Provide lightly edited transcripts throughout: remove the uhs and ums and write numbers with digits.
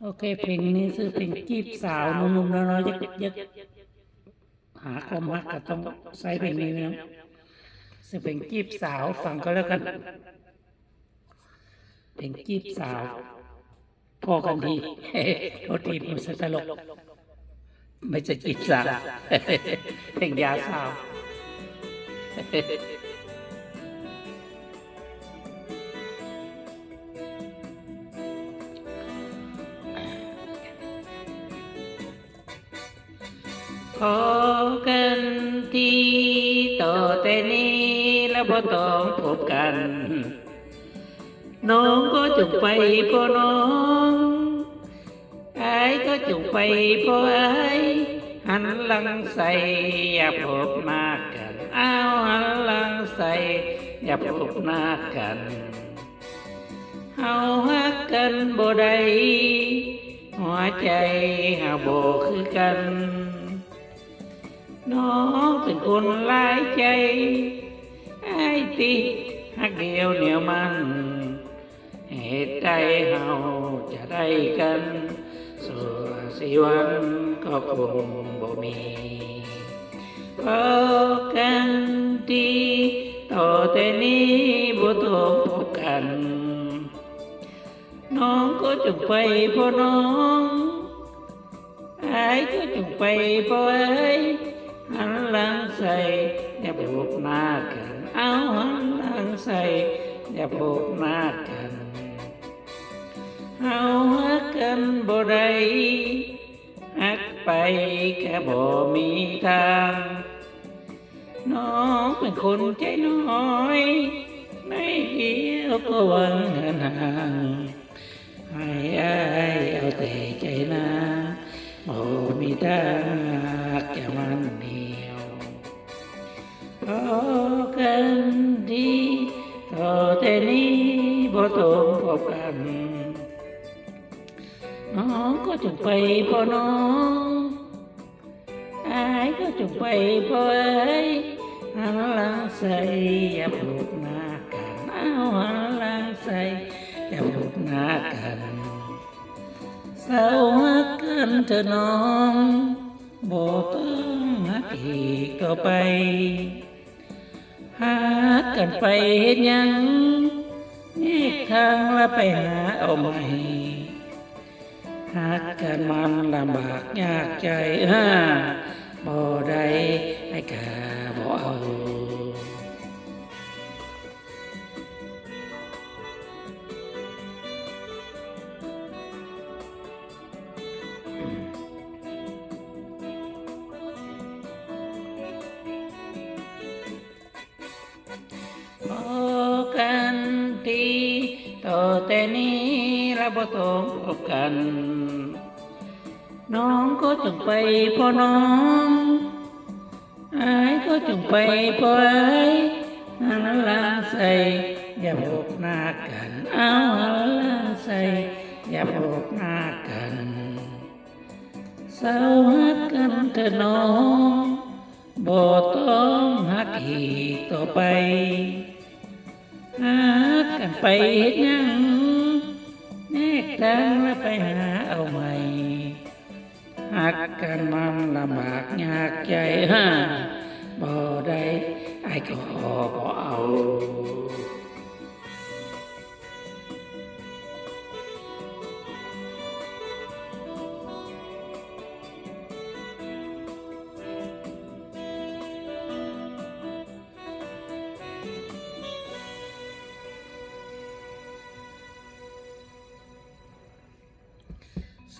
โอเคเพลงนี้คือเพลงจีบสาวหนุ่มๆน้อยๆยักหาความรักก็ต้องใช้เพลงนี้นะคือเพลงจีบสาวฟังก็แล้วกันเพลงจีบสาวพอกันทีโทษทีผมตลกไม่จะจีบสาวเพลงยาสาวพอกันทีต่อแต่นี้แล้วบ่ต้องพบกันน้องก็จงไปพ่อน้องไอ้ก็จงไปพ่อไอ้หันหลังใส่อย่าพบหน้ากันอ้าวหันหลังใส่อย่าพบหน้ากันเฮาฮักกันบ่ได้หัวใจเฮาบ่คือกันน้องเป็นคนหลายใจไอ้ติฮักเดียวเหนียวมันเหตุใดเฮาจะได้กันสัวสิวันก็คงบ่มีพอกันดีต่อแต่นี้บ่ต้องพบกันน้องก็จงไปพ่อน้องไอ้ก็จงไปพ่อไอ้หันหลังใส่อย่าพบหน้ากันเอาหันหลังใส่อย่าพบหน้ากันเฮาฮักกันบ่ได้ฮักไปแค่บ่มีทางน้องเป็นคนใจน้อยไม่เดียวก็หวังเหินห่างให้อ้ายเอาแต่ใจนาบ่มีทางหักแค่มันเดียวพอกันดีต่อแต่นี้บ่ต้องพบกันน้องก็จงไปพ่อน้องอายก็จงไปพ่อเอ้ยหันหลังใส่อย่าพบหน้ากันเอาหันหลังใส่อย่าพบหน้ากันเศร้าฮักกันเถอะน้องบ่ต้องฮักอีกต่อไปฮักกันไปเฮ็ดหยังแยกทางละไปหาเอาใหม่ฮักกันมันลำบากยากใจบ่ได้ไอ้กาบ่เอาพอกันทีต่อแต่นี้แล้วบ่ต้องพบกันน้องก็จงไปพ่อน้องอายก็จงไปพ่อไอ้หันหลังใส่อย่าพบหน้ากันเอาหันหลังใส่อย่าพบหน้ากันเศร้าฮักกันเถอะน้องบ่ต้องฮักอีกต่อไปฮักกันไปเฮ็ดหยังแยกทางแล้วไปหาเอาใหม่ฮักกันมันลำบากยากใจบ่ได้ไอ้ก็บ่เอา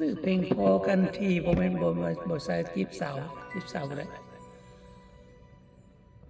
ซื้อเพลงพอกันทีบ่แม่นบ่ใส่จีบสาวเลย